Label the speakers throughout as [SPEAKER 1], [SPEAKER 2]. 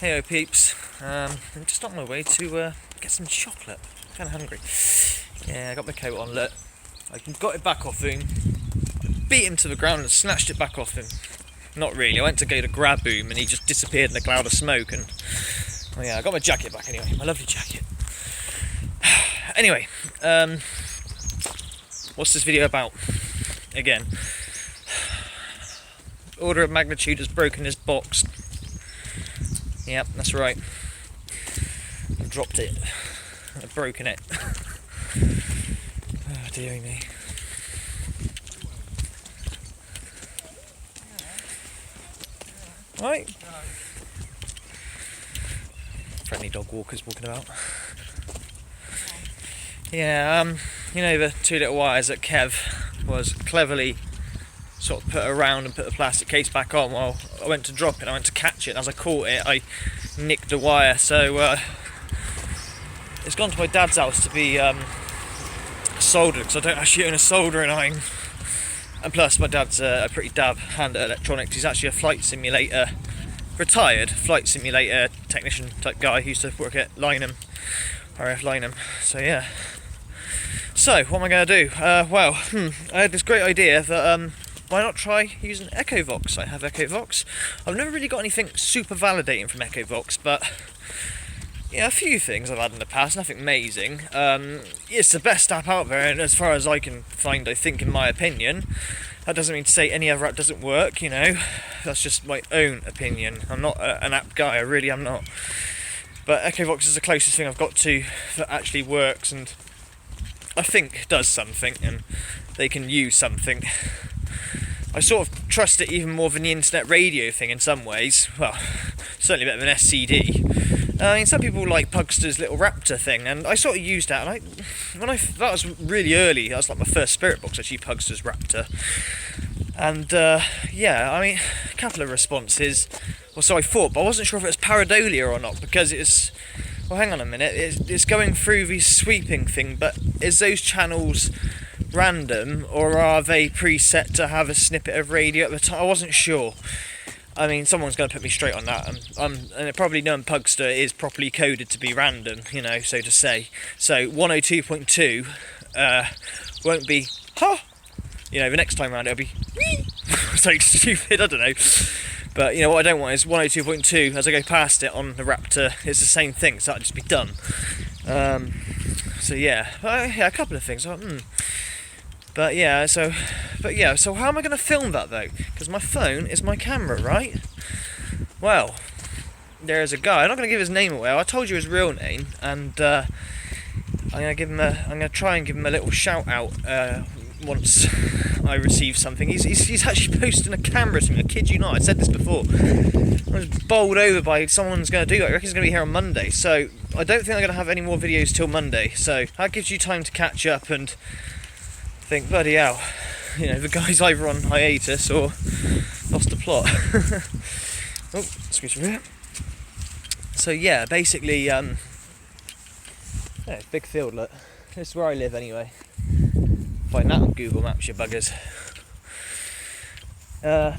[SPEAKER 1] Heyo peeps, I'm just on my way to get some chocolate. I'm kind of hungry. Yeah, I got my coat on, look. I got it back off him, beat him to the ground and snatched it back off him. Not really, I went to go to grab him and he just disappeared in a cloud of smoke and... Oh yeah, I got my jacket back anyway, my lovely jacket. Anyway, what's this video about? Again. Order of magnitude has broken his box. Yep, that's right. I've dropped it. I've broken it. Oh, dearie me. Right. Friendly dog walkers walking about. Yeah, you know the two little wires that Kev was cleverly sort of put around and put the plastic case back on. Well, I went to drop it, I went to catch it, and as I caught it, I nicked the wire. So it's gone to my dad's house to be soldered, because I don't actually own a soldering iron. And plus, my dad's a pretty dab hand at electronics. He's actually a flight simulator, retired flight simulator technician type guy who used to work at Lynham, RF Lynham. So yeah. So what am I going to do? I had this great idea that why not try using EchoVox? I have EchoVox. I've never really got anything super validating from EchoVox, but yeah, a few things I've had in the past, nothing amazing. It's the best app out there, and as far as I can find, I think, in my opinion. That doesn't mean to say any other app doesn't work, you know. That's just my own opinion. I'm not an app guy, I really am not. But EchoVox is the closest thing I've got to that actually works, and I think does something, and they can use something. I sort of trust it even more than the internet radio thing in some ways. Well, certainly better than SCD. I mean, some people like Pugster's little Raptor thing, and I sort of used that. And that was really early. That was like my first spirit box, actually, Pugster's Raptor. And yeah, I mean, a couple of responses. Well, so I thought, but I wasn't sure if it was pareidolia or not, because it's. Well, hang on a minute. It's going through the sweeping thing, but is those channels random, or are they preset to have a snippet of radio at the time? I wasn't sure. I mean, someone's going to put me straight on that, and probably knowing Pugster is properly coded to be random, you know, so to say. So 102.2 won't be you know, the next time around it'll be it's like stupid, I don't know. But you know what I don't want is 102.2 as I go past it on the Raptor. It's the same thing, so that'll just be done. So yeah, a couple of things. But yeah, so how am I going to film that though? Because my phone is my camera, right? Well, there's a guy. I'm not going to give his name away. I told you his real name, and I'm going to try and give him a little shout out once I receive something. He's actually posting a camera to me. I kid you not. I said this before. I was bowled over by someone's going to do that. I reckon he's going to be here on Monday. So I don't think I'm going to have any more videos till Monday. So that gives you time to catch up and think, bloody hell, you know, the guy's either on hiatus or lost the plot. Oh, excuse me. So yeah, basically, yeah, it's big field, look. This is where I live anyway. Find that on Google Maps, you buggers. I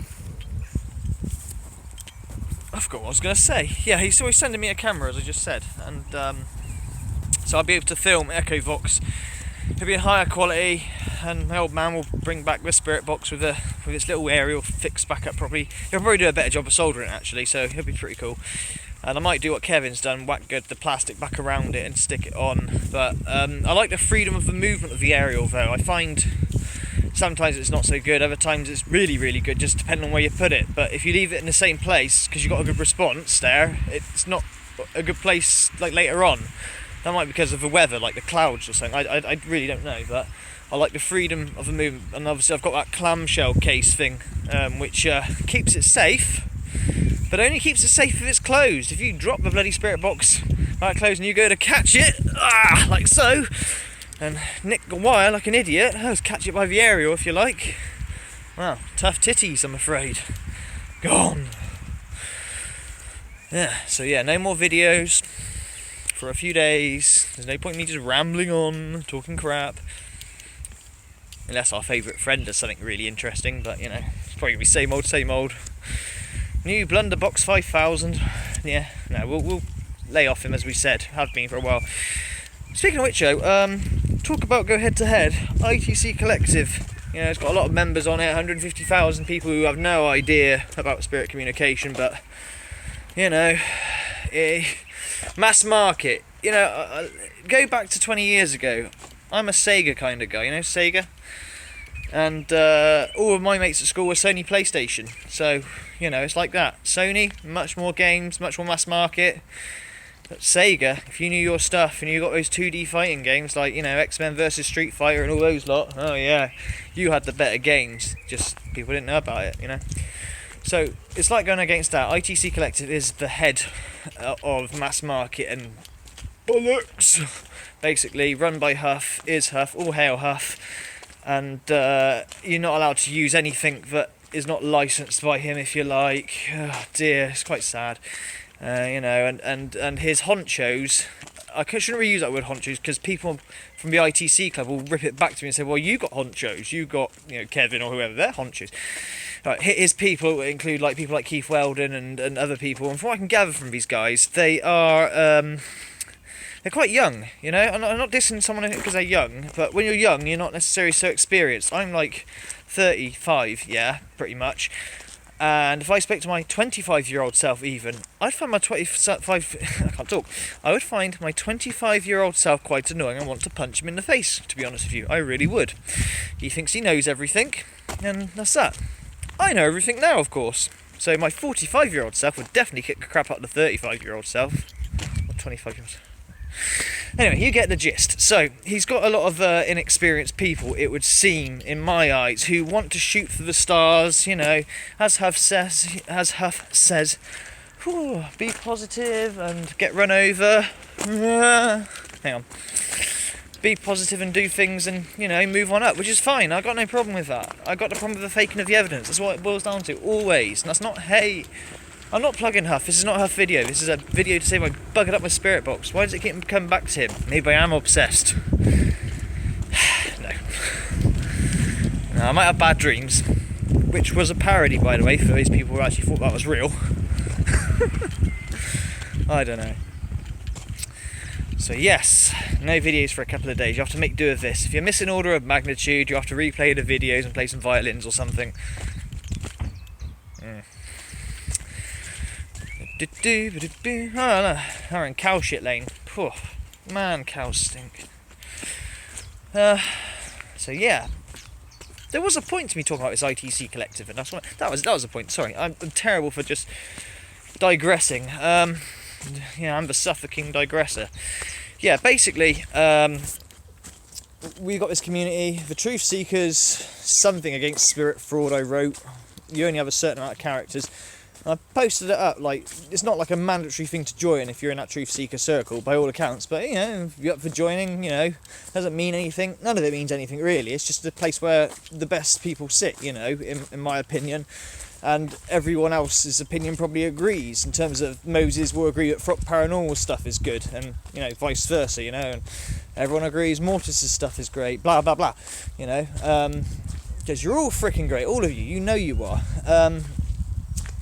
[SPEAKER 1] forgot what I was going to say. Yeah, he's always sending me a camera, as I just said, and so I'll be able to film EchoVox. It'll be a higher quality, and my old man will bring back the spirit box with its little aerial fixed back up properly. He'll probably do a better job of soldering it actually, so it'll be pretty cool. And I might do what Kevin's done, whack the plastic back around it and stick it on. But I like the freedom of the movement of the aerial though. I find sometimes it's not so good, other times it's really, really good, just depending on where you put it. But if you leave it in the same place, because you've got a good response there, it's not a good place like later on. That might be because of the weather, like the clouds or something. I really don't know, but I like the freedom of the movement. And obviously I've got that clamshell case thing, which keeps it safe, but only keeps it safe if it's closed. If you drop the bloody spirit box right closed and you go to catch it, like so, and nick the wire like an idiot, let's catch it by the aerial if you like. Well, tough titties, I'm afraid. Gone. Yeah, so yeah, no more videos for a few days. There's no point in me just rambling on, talking crap. Unless our favourite friend does something really interesting, but you know, it's probably going to be same old, same old. New Blunderbox 5000. yeah, no, we'll lay off him, as we said, have been for a while. Speaking of which, though, talk about go head to head. ITC Collective, you know, it's got a lot of members on it, 150,000 people who have no idea about spirit communication, but, you know, mass market. You know, go back to 20 years ago. I'm a Sega kind of guy, you know, Sega? And all of my mates at school were Sony PlayStation. So, you know, it's like that. Sony, much more games, much more mass market. But Sega, if you knew your stuff and you got those 2D fighting games like, you know, X-Men versus Street Fighter and all those lot, oh yeah, you had the better games. Just people didn't know about it, you know. So it's like going against that. ITC Collective is the head of mass market and bollocks, basically, run by Huff, is Huff, all hail Huff, and you're not allowed to use anything that is not licensed by him, if you like. Oh dear, it's quite sad, you know, and his honchos, I shouldn't really use that word honchos, because people from the ITC club will rip it back to me and say, well, you got honchos, you got, you know, Kevin or whoever, they're honchos. Right, his people include like people like Keith Weldon and other people, and from what I can gather from these guys, they are they're quite young, you know. I'm not dissing someone because they're young, but when you're young, you're not necessarily so experienced. I'm like 35, yeah, pretty much. And if I spoke to my 25-year-old self, even, I'd find my 25. I can't talk. I would find my 25-year-old self quite annoying and want to punch him in the face. To be honest with you, I really would. He thinks he knows everything, and that's that. I know everything now, of course. So my 45-year-old self would definitely kick the crap out of the 35-year-old self, or 25-year-old. Anyway, you get the gist. So he's got a lot of inexperienced people, it would seem, in my eyes, who want to shoot for the stars. You know, as Huff says, be positive and get run over. Hang on. Be positive and do things and, you know, move on up, which is fine. I got no problem with that. I got the problem with the faking of the evidence. That's what it boils down to, always. And that's not, hey, I'm not plugging Huff. This is not Huff video. This is a video to say I buggered up my spirit box. Why does it keep coming back to him? Maybe I am obsessed. No, I might have bad dreams, which was a parody, by the way, for those people who actually thought that was real. I don't know. So yes, no videos for a couple of days. You have to make do of this. If you're missing order of magnitude, you have to replay the videos and play some violins or something. Oh no, they're in cow shit lane. Poor man, cows stink. So yeah, there was a point to me talking about this ITC Collective, and that's what that was a point. Sorry, I'm terrible for just digressing. Yeah, I'm the suffocating digressor. Yeah, basically, we got this community, the Truth Seekers, something against spirit fraud. I wrote. You only have a certain amount of characters. I posted it up, like, it's not like a mandatory thing to join if you're in that Truth Seeker circle, by all accounts, but, you know, if you're up for joining, you know, doesn't mean anything. None of it means anything, really. It's just a place where the best people sit, you know, in my opinion. And everyone else's opinion probably agrees. In terms of Moses will agree that paranormal stuff is good, and, you know, vice versa, you know, and everyone agrees Mortis's stuff is great, blah, blah, blah, you know, because you're all freaking great, all of you, you know you are.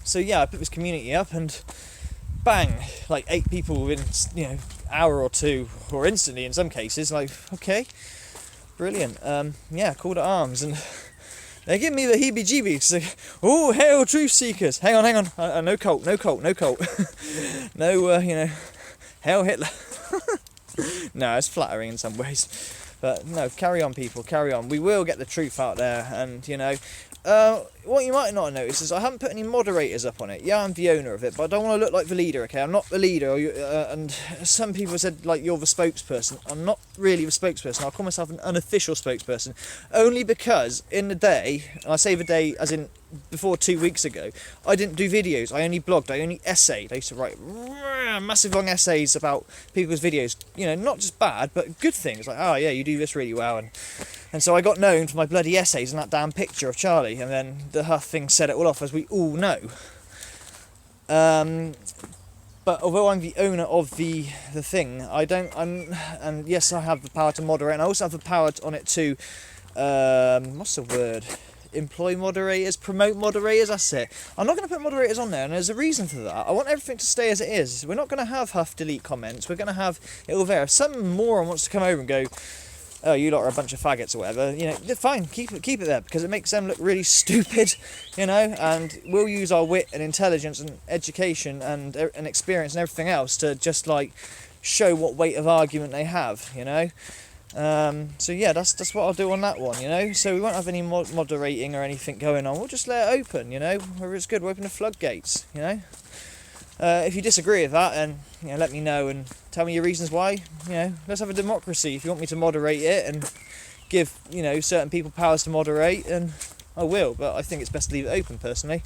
[SPEAKER 1] So yeah, I put this community up, and bang, like 8 people within, you know, hour or two, or instantly in some cases. Like, okay, brilliant. Yeah, call to arms, and they give me the heebie-jeebies. Like, oh, hail Truth Seekers! Hang on. No cult. No, you know, hail Hitler. No, it's flattering in some ways, but no, carry on, people, carry on. We will get the truth out there, and you know. What you might not notice is I haven't put any moderators up on it. Yeah, I'm the owner of it, but I don't want to look like the leader, okay? I'm not the leader, and some people said, like, you're the spokesperson. I'm not really the spokesperson. I'll call myself an unofficial spokesperson, only because in the day, and I say the day as in before 2 weeks ago, I didn't do videos. I only blogged. I only essayed. I used to write massive long essays about people's videos. You know, not just bad, but good things. Like, oh yeah, you do this really well, and so I got known for my bloody essays and that damn picture of Charlie, and then the Huff thing set it all off, as we all know. But although I'm the owner of the thing, and yes, I have the power to moderate, and I also have the power on it to, what's the word? employ moderators, promote moderators, that's it. I'm not going to put moderators on there, and there's a reason for that. I want everything to stay as it is. We're not going to have huff delete comments, we're going to have it all there. If some moron wants to come over and go, oh, you lot are a bunch of faggots or whatever, you know, fine, keep it there, because it makes them look really stupid, you know, and we'll use our wit and intelligence and education and experience and everything else to just, like, show what weight of argument they have, you know. So yeah, that's what I'll do on that one, you know. So we won't have any moderating or anything going on. We'll just let it open, you know. Wherever it's good, we'll open the floodgates, you know. If you disagree with that, then, you know, let me know and tell me your reasons why. You know, let's have a democracy. If you want me to moderate it and give, you know, certain people powers to moderate, and I will. But I think it's best to leave it open, personally.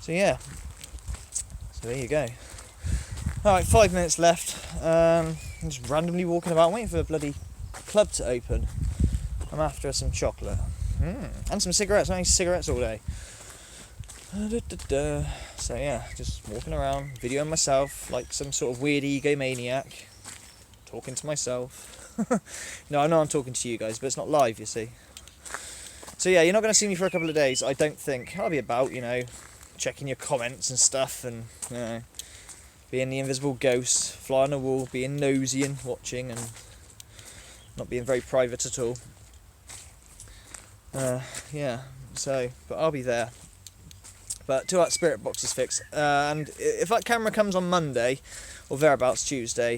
[SPEAKER 1] So yeah. So there you go. All right, 5 minutes left. I'm just randomly walking about, waiting for the bloody club to open. I'm after some chocolate and some cigarettes. I'm eating cigarettes all day. So yeah, just walking around, videoing myself like some sort of weird egomaniac, talking to myself. No, I know I'm talking to you guys, but it's not live, you see. So yeah, you're not going to see me for a couple of days, I don't think. I'll be about, you know, checking your comments and stuff, and, you know, being the invisible ghost, fly on the wall, being nosy and watching, and not being very private at all. Yeah, so, but I'll be there. But till that spirit box is fixed, and if that camera comes on Monday, or thereabouts Tuesday,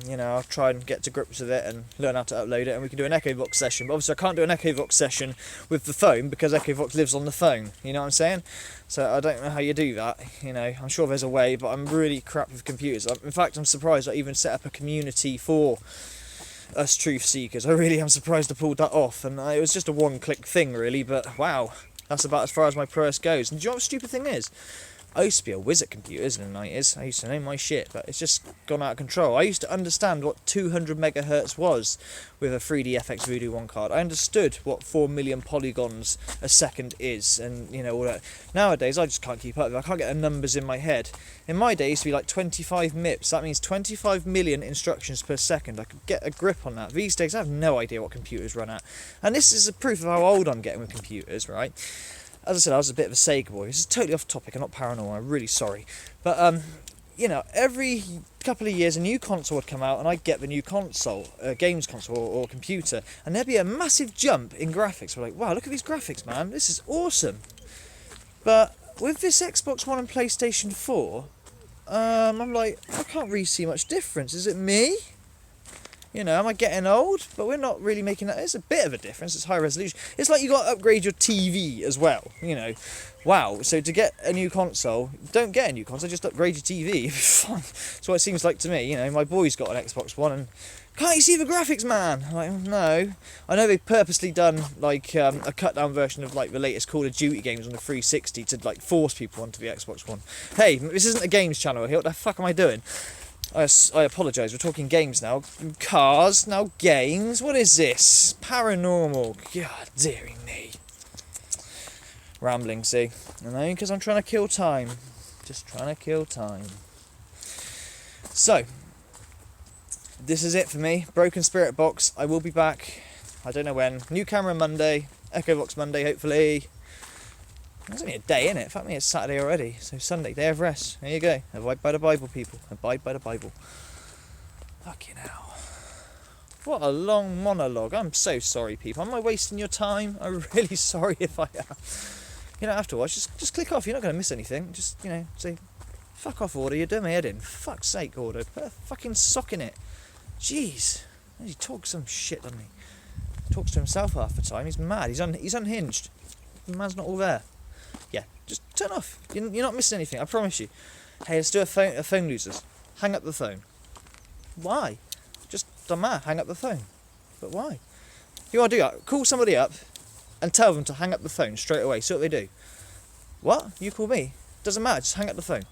[SPEAKER 1] you know, I'll try and get to grips with it and learn how to upload it, and we can do an Echo Vox session. But obviously I can't do an Echo Vox session with the phone, because Echo Vox lives on the phone, you know what I'm saying? So I don't know how you do that, you know. I'm sure there's a way, but I'm really crap with computers. In fact, I'm surprised I even set up a community for us truth seekers. I really am surprised I pulled that off, and it was just a one-click thing, really, but wow. That's about as far as my prowess goes. And do you know what the stupid thing is? I used to be a whiz at computers in the 90s. I used to know my shit, but it's just gone out of control. I used to understand what 200 megahertz was with a 3D FX Voodoo 1 card. I understood what 4 million polygons a second is, and, you know, all that. Nowadays, I just can't keep up with it. I can't get the numbers in my head. In my day, it used to be like 25 MIPS. That means 25 million instructions per second. I could get a grip on that. These days, I have no idea what computers run at. And this is a proof of how old I'm getting with computers, right? As I said, I was a bit of a Sega boy. This is totally off topic. I'm not paranormal. I'm really sorry. But, you know, every couple of years a new console would come out, and I'd get the new console, games console or computer, and there'd be a massive jump in graphics. We're like, wow, look at these graphics, man. This is awesome. But with this Xbox One and PlayStation 4, I'm like, I can't really see much difference. Is it me? You know, am I getting old? But we're not really making that. It's a bit of a difference. It's high resolution. It's like you got to upgrade your TV as well. You know, wow. So to get a new console, don't get a new console. Just upgrade your TV. Fine. That's what it seems like to me. You know, my boy's got an Xbox One, and can't you see the graphics, man? I'm like, no. I know they've purposely done like a cut down version of like the latest Call of Duty games on the 360 to like force people onto the Xbox One. Hey, this isn't a games channel here. What the fuck am I doing? I apologise, we're talking games now. Cars, now games. What is this? Paranormal. God, dearie me. Rambling, see? You know, because I'm trying to kill time. Just trying to kill time. So, this is it for me. Broken Spirit Box. I will be back. I don't know when. New camera Monday. Echo Vox Monday, hopefully. It's only a day, innit? In fact, it's Saturday already. So Sunday, day of rest. There you go. Abide by the Bible, people. Abide by the Bible. Fucking hell. What a long monologue. I'm so sorry, people. Am I wasting your time? I'm really sorry if I am. You don't have to watch. Just click off. You're not going to miss anything. Just, you know, say, fuck off, Order. You're doing my head in. Fuck's sake, Order. Put a fucking sock in it. Jeez. He talks some shit, doesn't he? Talks to himself half the time. He's mad. He's unhinged. The man's not all there. Yeah, just turn off. You're not missing anything, I promise you. Hey, let's do a phone losers. Hang up the phone. Why? Just don't matter, hang up the phone. But why? You want to do that? Call somebody up and tell them to hang up the phone straight away. See what they do. What? You call me? Doesn't matter, just hang up the phone.